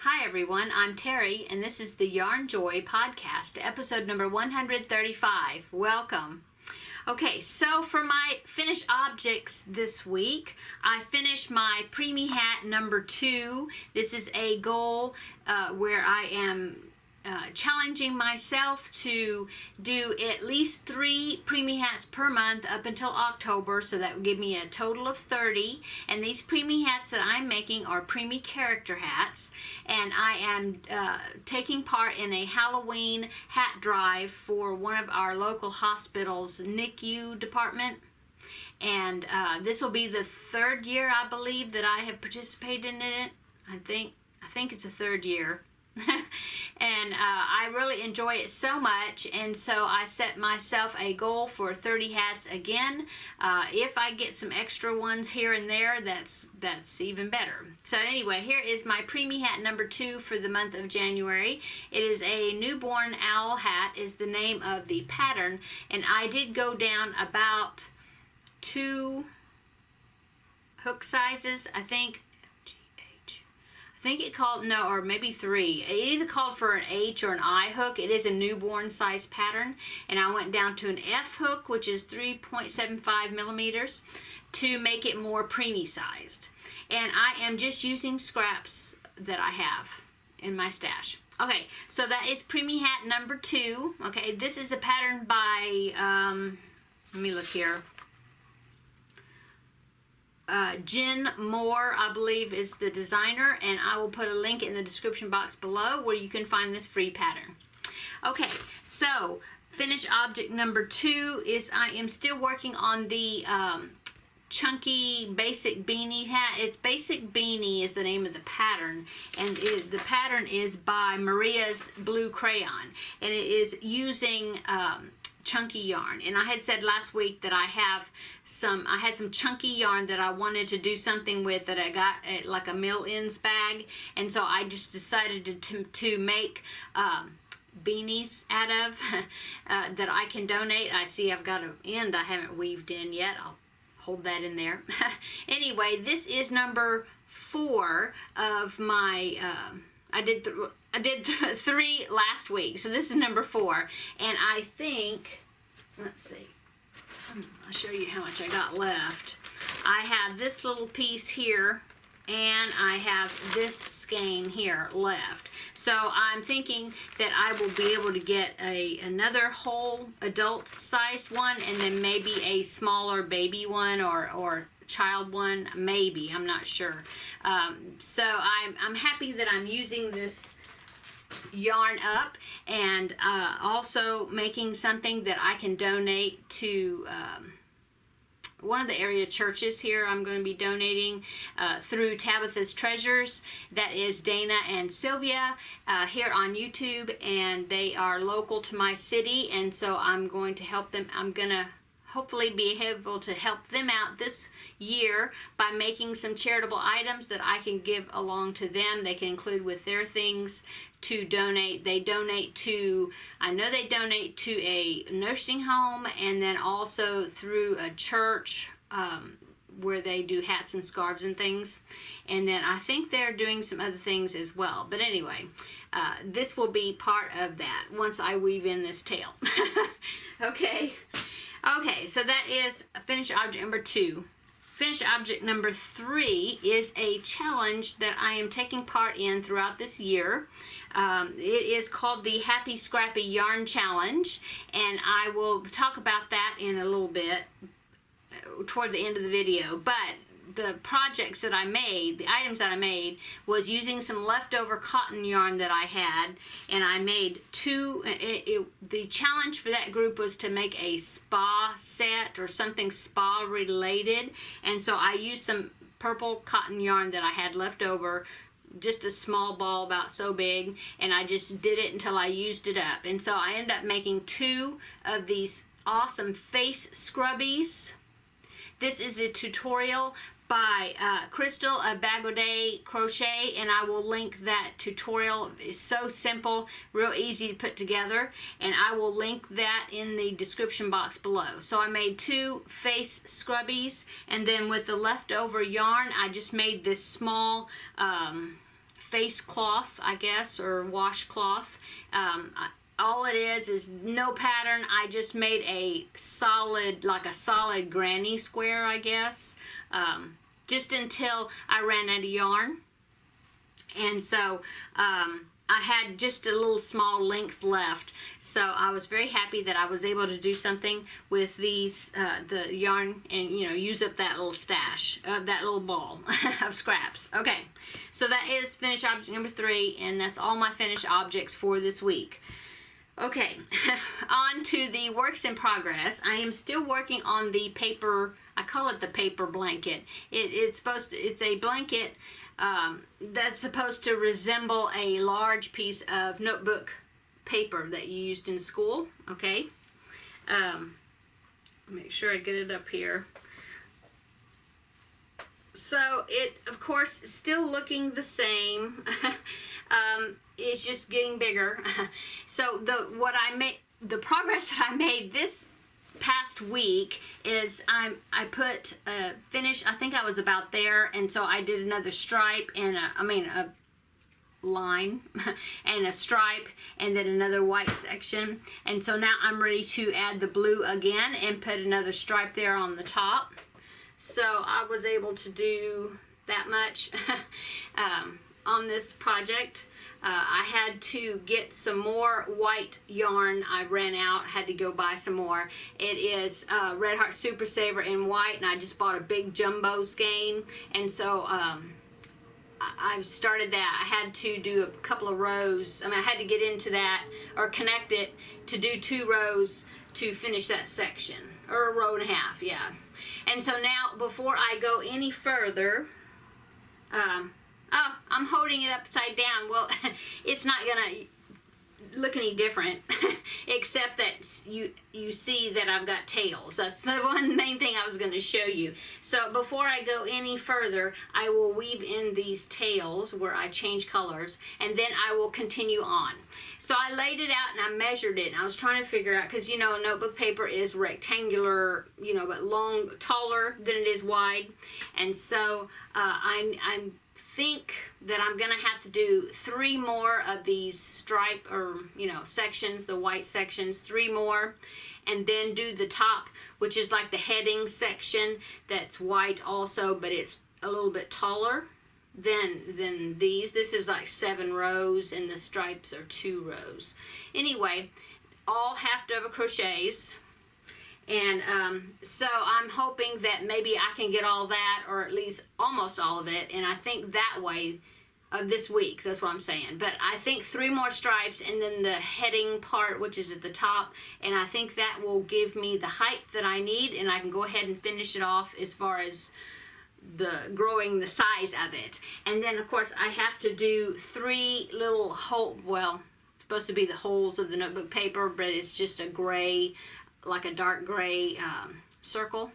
Hi everyone, I'm Terry and this is the Yarnjoy podcast, episode number 135. Welcome. Okay, so for my finished objects this week, I finished my Preemie Hat number 2. This is a goal where I am challenging myself to do at least 3 Preemie Hats per month up until October, so that would give me a total of 30. And these Preemie Hats that I'm making are Preemie character hats, and I am taking part in a Halloween hat drive for one of our local hospitals NICU department. And this will be the 3rd year, I believe, that I have participated in it. I think it's the 3rd year. And I really enjoy it so much, and so I set myself a goal for 30 hats again. If I get some extra ones here and there, that's even better. So anyway, here is my Preemie Hat number 2 for the month of January. It is a newborn owl hat is the name of the pattern, and I did go down about 2 hook sizes, I think it called, no, or maybe 3. It either called for an H or an I hook. It is a newborn size pattern. And I went down to an F hook, which is 3.75 millimeters, to make it more preemie sized. And I am just using scraps that I have in my stash. Okay, so that is Preemie Hat number 2. Okay, this is a pattern by, let me look here. Jen Moore, I believe, is the designer, and I will put a link in the description box below where you can find this free pattern. Okay, so finished object number 2 is I am still working on the chunky basic beanie hat. It's Basic Beanie is the name of the pattern, and the pattern is by Maria's Blue Crayon, and it is using chunky yarn. And I had said last week that I had some chunky yarn that I wanted to do something with that I got at like a mill-ends bag, and so I just decided to make beanies out of that I can donate. I see I've got an end I haven't weaved in yet. I'll hold that in there. Anyway, this is number 4 of my I did 3 last week, so this is number 4, and I think, let's see, I'll show you how much I got left. I have this little piece here, and I have this skein here left. So I'm thinking that I will be able to get another whole adult-sized one, and then maybe a smaller baby one or child one, maybe, I'm not sure. So I'm happy that I'm using this yarn up, and also making something that I can donate to one of the area churches here. I'm going to be donating through Tabitha's Treasures. That is Dana and Sylvia here on YouTube, and they are local to my city, and so I'm going to help them. I'm going to hopefully be able to help them out this year by making some charitable items that I can give along to them. They can include with their things to donate. They donate to, I know they donate to a nursing home, and then also through a church where they do hats and scarves and things. And then I think they're doing some other things as well. But anyway, this will be part of that once I weave in this tail. Okay. Okay, so that is finished object number 2. Finished object number 3 is a challenge that I am taking part in throughout this year. It is called the Happy Scrappy Yarn Challenge, and I will talk about that in a little bit toward the end of the video. But the projects that I made, the items that I made, was using some leftover cotton yarn that I had, and I made 2. The challenge for that group was to make a spa set or something spa related, and so I used some purple cotton yarn that I had left over, just a small ball about so big, and I just did it until I used it up. And so I ended up making 2 of these awesome face scrubbies. This is a tutorial by Crystal of Bag O' Day Crochet, and I will link that tutorial. It's so simple, real easy to put together, and I will link that in the description box below. So I made 2 face scrubbies, and then with the leftover yarn I just made this small face cloth, I guess, or washcloth. All it is no pattern. I just made a solid, like a solid granny square, I guess, just until I ran out of yarn. And so I had just a little small length left, so I was very happy that I was able to do something with these, the yarn, and use up that little stash, that little ball of scraps. Okay, so that is finished object number 3, and that's all my finished objects for this week. Okay, on to the works in progress. I am still working on the paper. I call it the paper blanket. It's a blanket that's supposed to resemble a large piece of notebook paper that you used in school. Okay, make sure I get it up here. So it, of course, is still looking the same. It's just getting bigger. So the progress that I made this past week is I put finish. I think I was about there, and so I did another stripe and a line and a stripe, and then another white section. And so now I'm ready to add the blue again and put another stripe there on the top. So I was able to do that much on this project. I had to get some more white yarn. I ran out, had to go buy some more. It is Red Heart Super Saver in white, and I just bought a big jumbo skein, and so I started that. I had to do a couple of rows. I had to get into that, or connect it to do 2 rows to finish that section, or a row and a half, yeah. And so now, before I go any further, oh, I'm holding it upside down. Well, it's not gonna look any different, except that you see that I've got tails. That's the one main thing I was going to show you. So before I go any further, I will weave in these tails where I change colors, and then I will continue on. So I laid it out and I measured it, and I was trying to figure out, because notebook paper is rectangular, but long, taller than it is wide, and so I think that I'm gonna have to do 3 more of these stripe, or sections, the white sections, 3 more, and then do the top, which is like the heading section, that's white also, but it's a little bit taller than these. This is like 7 rows, and the stripes are 2 rows. Anyway, all half double crochets. And so I'm hoping that maybe I can get all that, or at least almost all of it, and I think that way this week, that's what I'm saying. But I think 3 more stripes, and then the heading part, which is at the top, and I think that will give me the height that I need, and I can go ahead and finish it off as far as growing the size of it. And then, of course, I have to do 3 little it's supposed to be the holes of the notebook paper, but it's just a gray, like a dark gray circle.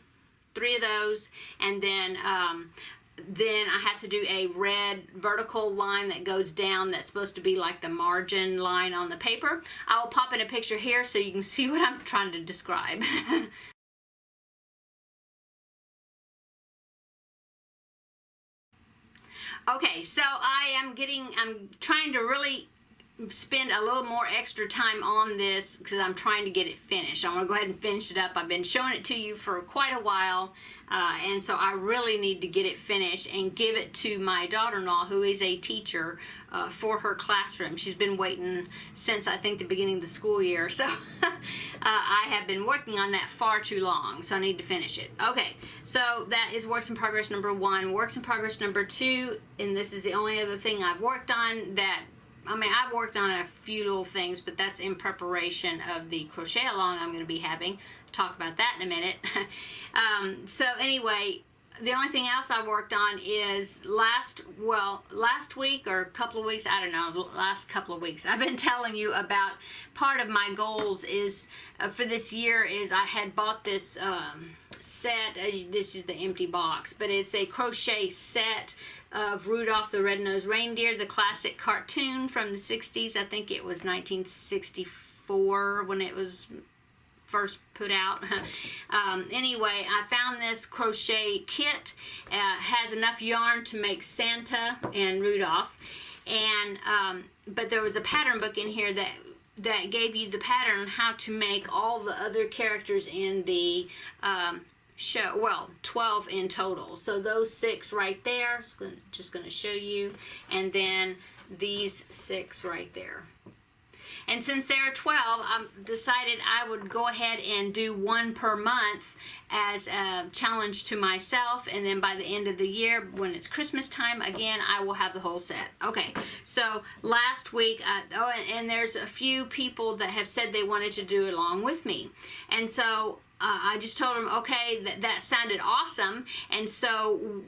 3 of those, and then I have to do a red vertical line that goes down, that's supposed to be like the margin line on the paper. I will pop in a picture here so you can see what I'm trying to describe. Okay, so I'm trying to really spend a little more extra time on this, because I'm trying to get it finished. I'm going to go ahead and finish it up. I've been showing it to you for quite a while, and so I really need to get it finished and give it to my daughter-in-law, who is a teacher, for her classroom. She's been waiting since, I think, the beginning of the school year, so I have been working on that far too long, so I need to finish it. Okay, so that is works in progress number 1. Works in progress number 2, and this is the only other thing I've worked on that I've worked on a few little things, but that's in preparation of the crochet along I'm going to be having. Talk about that in a minute. So anyway, the only thing else I worked on is last week, or a couple of weeks, I don't know, last couple of weeks, I've been telling you about part of my goals is for this year is I had bought this set. This is the empty box, but it's a crochet set of Rudolph the Red-Nosed Reindeer, the classic cartoon from the 60s. I think it was 1964 when it was first put out. Anyway, I found this crochet kit. Has enough yarn to make Santa and Rudolph. and but there was a pattern book in here that gave you the pattern on how to make all the other characters in the show. Well, 12 in total. So those 6 right there, just going to show you, and then these 6 right there. And since there are 12, I decided I would go ahead and do 1 per month as a challenge to myself. And then by the end of the year, when it's Christmas time, again, I will have the whole set. Okay, so last week, and there's a few people that have said they wanted to do it along with me. And so I just told them, okay, that sounded awesome. And so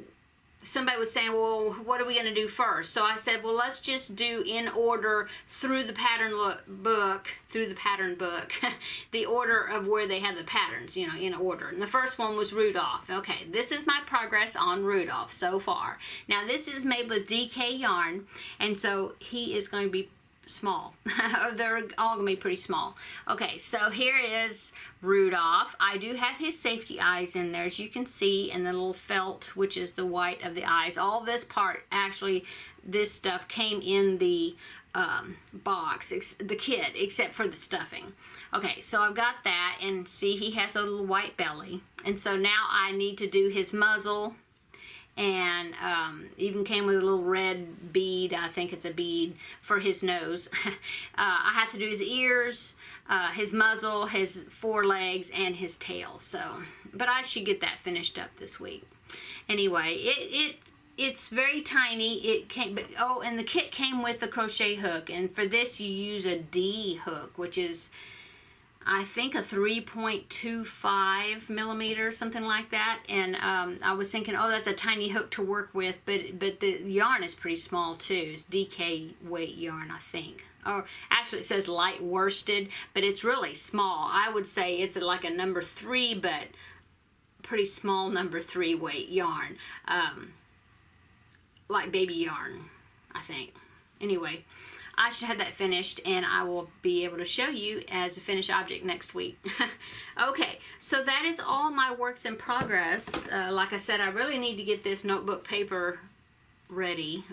somebody was saying, well, what are we going to do first? So I said, well, let's just do in order through the pattern book, the order of where they have the patterns, you know, in order. And the first one was Rudolph. Okay, this is my progress on Rudolph so far. Now, this is made with DK yarn, and so he is going to be small. They're all gonna be pretty small. Okay, so here is Rudolph. I do have his safety eyes in there, as you can see, and the little felt, which is the white of the eyes. All this part, actually, this stuff came in the box, the kit, except for the stuffing. Okay, so I've got that, and see, he has a little white belly, and so now I need to do his muzzle, and even came with a little red bead. I think it's a bead for his nose. I have to do his ears, his muzzle, his forelegs, and his tail. So, but I should get that finished up this week. Anyway, it's very tiny. It came, but oh, and the kit came with the crochet hook, and for this you use a D hook, which is, I think, a 3.25 millimeter, something like that. And I was thinking, oh, that's a tiny hook to work with, but the yarn is pretty small too. It's DK weight yarn, I think. Or actually it says light worsted, but it's really small. I would say it's like a number 3, but pretty small number 3 weight yarn. Like baby yarn, I think. Anyway, I should have that finished, and I will be able to show you as a finished object next week. Okay, so that is all my works in progress. Like I said, I really need to get this notebook paper ready,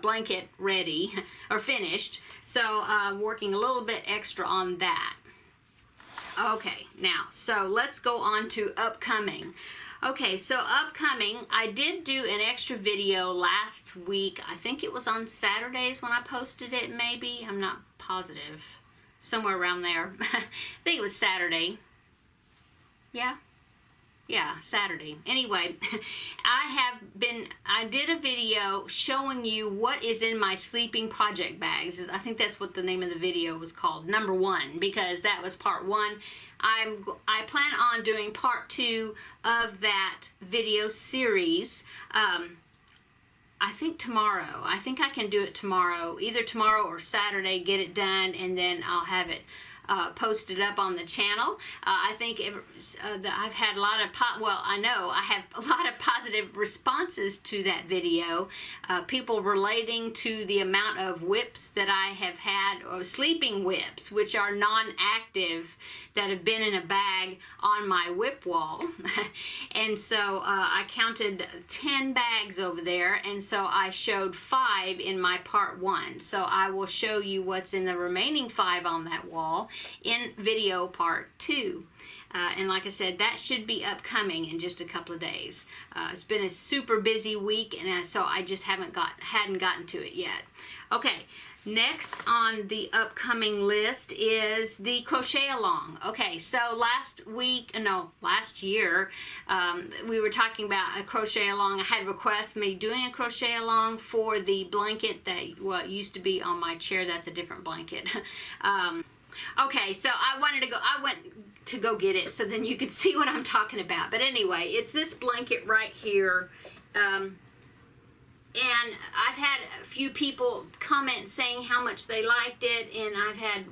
blanket ready, or finished. So I'm working a little bit extra on that. Okay, now, so let's go on to upcoming. Okay, so upcoming, I did do an extra video last week. I think it was on Saturdays when I posted it, maybe. I'm not positive. Somewhere around there. I think it was Saturday. Yeah, Saturday. Anyway, I did a video showing you what is in my sleeping project bags. I think that's what the name of the video was called, number 1, because that was part 1. I plan on doing part 2 of that video series. I think tomorrow. I think I can do it tomorrow, either tomorrow or Saturday, get it done, and then I'll have it posted up on the channel. I think I've had a lot of, I know I have a lot of positive responses to that video. People relating to the amount of whips that I have had, or sleeping whips, which are non-active, that have been in a bag on my whip wall. And so I counted 10 bags over there, and so I showed 5 in my part 1. So I will show you what's in the remaining 5 on that wall in video part 2. And like I said, that should be upcoming in just a couple of days. It's been a super busy week, and so I just hadn't gotten to it yet. Okay, next on the upcoming list is the crochet along. Okay, so last year, we were talking about a crochet along. I had requests me doing a crochet along for the blanket that used to be on my chair. That's a different blanket. Okay, so I went to go get it so then you can see what I'm talking about. But anyway, it's this blanket right here. And I've had a few people comment saying how much they liked it, and I've had,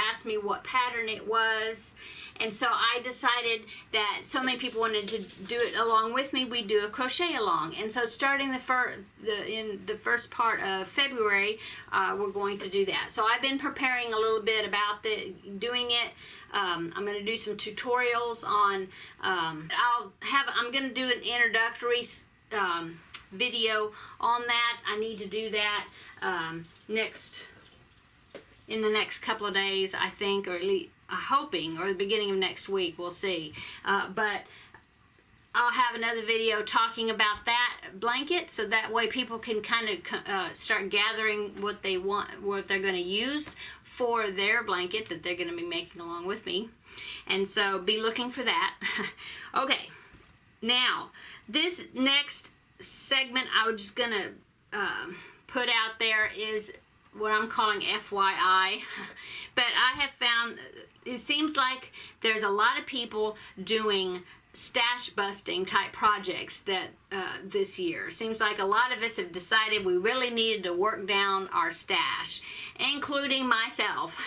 asked me what pattern it was. And so I decided that so many people wanted to do it along with me, we'd do a crochet along. And so starting in the first part of February, we're going to do that. So I've been preparing a little bit about doing it. I'm going to do some tutorials on, I'm going to do an introductory video on that. I need to do that in the next couple of days, I think, or at least hoping, or the beginning of next week. We'll see. But I'll have another video talking about that blanket, so that way people can kind of start gathering what they want, what they're going to use for their blanket that they're going to be making along with me. And so be looking for that. Okay, now this next segment I was just going to put out there is what I'm calling FYI. But I have found it seems like there's a lot of people doing stash busting type projects that this year. Seems like a lot of us have decided we really needed to work down our stash, including myself.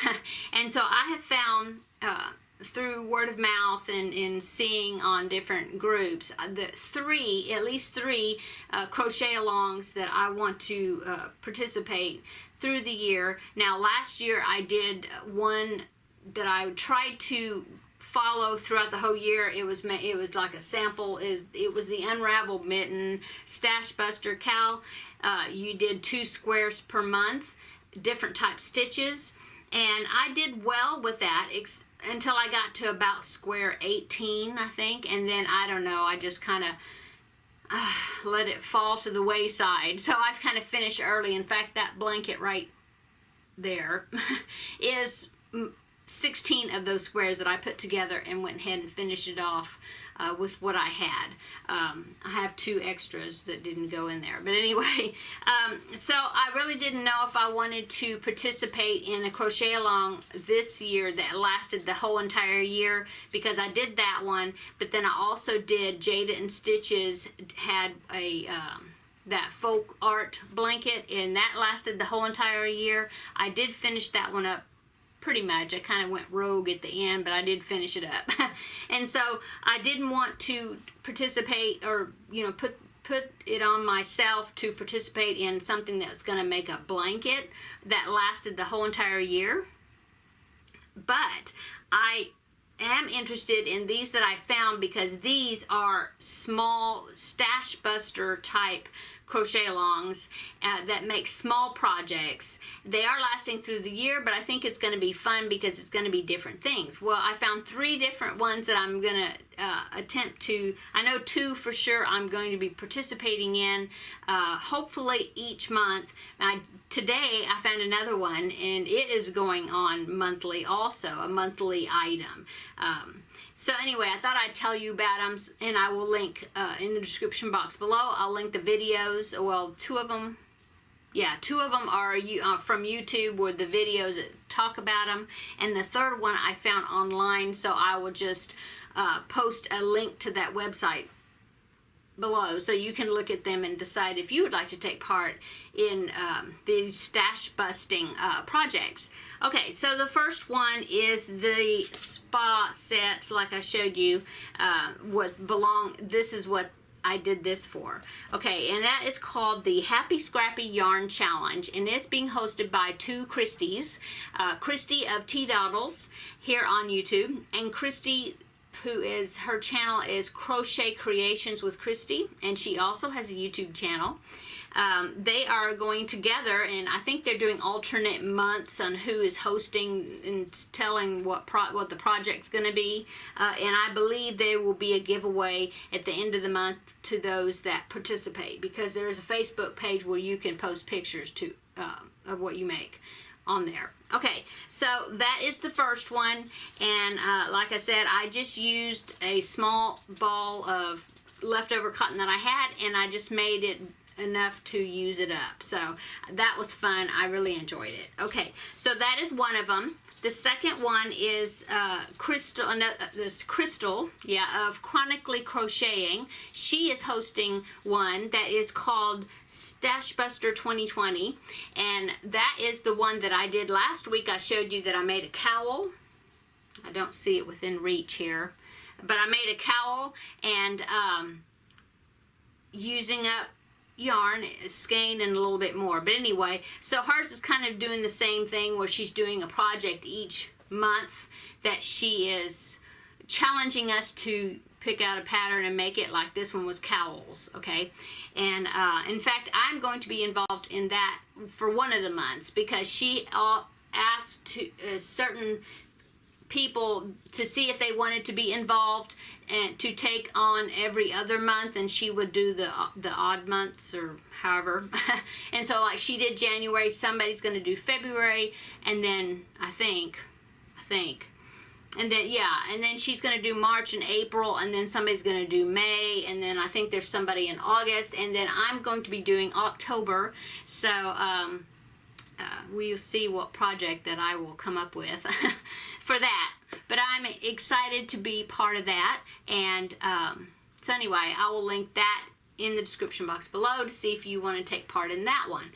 And so I have found through word of mouth and seeing on different groups at least three crochet alongs that I want to participate through the year. Now last year I did one that I tried to follow throughout the whole year. It was like a sample. It was the Unraveled Mitten Stash Buster. Cal, you did 2 squares per month, different type stitches, and I did well with that until I got to about square 18, I think, and then I don't know, I just kind of let it fall to the wayside. So I've kind of finished early. In fact, that blanket right there is 16 of those squares that I put together and went ahead and finished it off with what I had. I have 2 extras that didn't go in there. But anyway, so I really didn't know if I wanted to participate in a crochet along this year that lasted the whole entire year, because I did that one, but then I also did Jada and Stitches had a that folk art blanket, and that lasted the whole entire year. I did finish that one up pretty much. I kind of went rogue at the end, but I did finish it up. And so I didn't want to participate, or put it on myself to participate in something that's going to make a blanket that lasted the whole entire year. But I am interested in these that I found, because these are small stash buster type crochet alongs that make small projects. They are lasting through the year, but I think it's going to be fun because it's going to be different things. Well, I found 3 different ones that I'm going to attempt to, I know 2 for sure I'm going to be participating in, hopefully each month. Today I found another one, and it is going on monthly also, a monthly item. So anyway, I thought I'd tell you about them, and I will link in the description box below. I'll link the videos. Well, 2 of them. Yeah, 2 of them are from YouTube, where the videos that talk about them. And the third one I found online, so I will just post a link to that website below, so you can look at them and decide if you would like to take part in these stash busting projects. Okay, so the first one is the spa set, like I showed you. This is what I did this for. Okay, and that is called the Happy Scrappy Yarn Challenge, and it's being hosted by 2 Christies, Christy of Tea Doddles here on YouTube, and Christy, her channel is Crochet Creations with Christy, and she also has a YouTube channel. They are going together, and I think they're doing alternate months on who is hosting and telling what the project's going to be. And I believe there will be a giveaway at the end of the month to those that participate, because there is a Facebook page where you can post pictures of what you make on there. Okay, so that is the first one, and like I said, I just used a small ball of leftover cotton that I had, and I just made it enough to use it up. So that was fun. I really enjoyed it. Okay, so that is one of them. The second one is Crystal of Chronically Crocheting. She is hosting one that is called Stash Buster 2020, and that is the one that I did last week. I showed you that I made a cowl. I don't see it within reach here, but I made a cowl, and using up yarn, skein, and a little bit more. But anyway, so hers is kind of doing the same thing, where she's doing a project each month that she is challenging us to pick out a pattern and make it. Like this one was cowls, okay? And in fact, I'm going to be involved in that for one of the months, because she asked to certain people to see if they wanted to be involved and to take on every other month, and she would do the odd months or however. And so like she did January, somebody's going to do February, and then I think and then and then she's going to do March and April, and then somebody's going to do May, and then I think there's somebody in August, and then I'm going to be doing October. So we'll see what project that I will come up with for that. But I'm excited to be part of that. And so anyway, I will link that in the description box below to see if you want to take part in that one.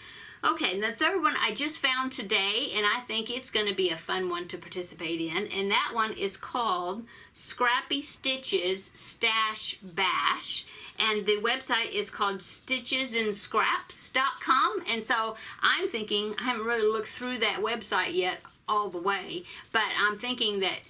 Okay, and the third one I just found today, and I think it's going to be a fun one to participate in. And that one is called Scrappy Stitches Stash Bash. And the website is called stitchesandscraps.com. And so I'm thinking, I haven't really looked through that website yet all the way, but I'm thinking that,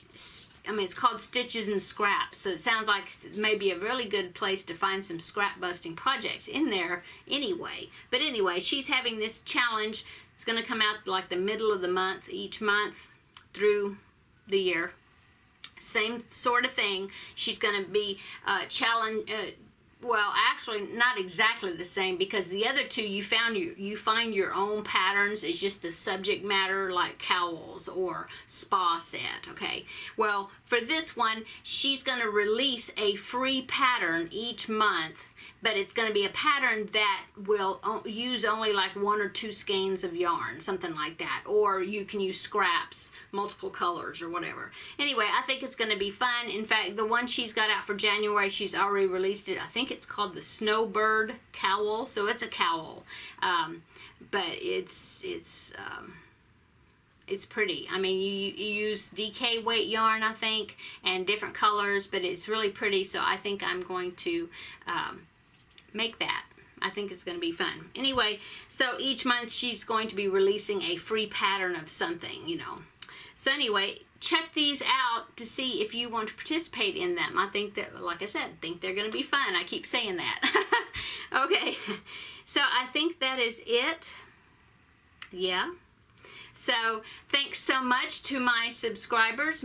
I mean, it's called Stitches and Scraps, so it sounds like maybe a really good place to find some scrap busting projects in there anyway. But anyway, she's having this challenge. It's going to come out like the middle of the month, each month through the year. Same sort of thing. She's going to be well, actually, not exactly the same, because the other two you find your own patterns. Is just the subject matter, like cowls or spa set, okay? Well, for this one, she's going to release a free pattern each month, but it's going to be a pattern that will use only like 1 or 2 skeins of yarn, something like that. Or you can use scraps, multiple colors or whatever. Anyway, I think it's going to be fun. In fact, the one she's got out for January, she's already released it. I think it's called the Snowbird Cowl. So it's a cowl. But it's pretty. I mean, you use DK weight yarn, I think, and different colors, but it's really pretty. So I think I'm going to make that. I think it's going to be fun. Anyway, so each month she's going to be releasing a free pattern of something, you know. So anyway, check these out to see if you want to participate in them. I think that, like I said, I think they're going to be fun. I keep saying that. Okay, so I think that is it. Yeah. So thanks so much to my subscribers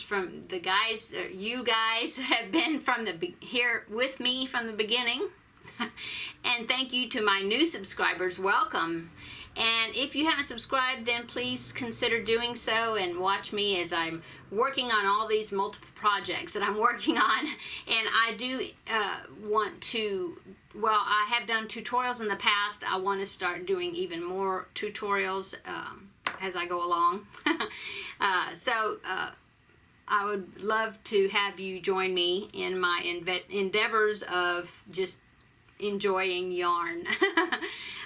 from the guys, you guys have been here with me from the beginning. And thank you to my new subscribers. Welcome. And if you haven't subscribed, then please consider doing so and watch me as I'm working on all these multiple projects that I'm working on. And I do want to, well, I have done tutorials in the past. I want to start doing even more tutorials as I go along. So I would love to have you join me in my endeavors of just enjoying yarn.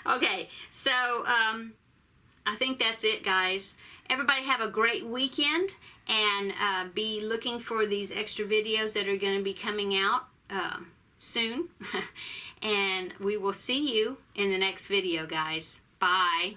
Okay, so I think that's it, guys. Everybody have a great weekend, and be looking for these extra videos that are going to be coming out soon. And we will see you in the next video, guys. Bye.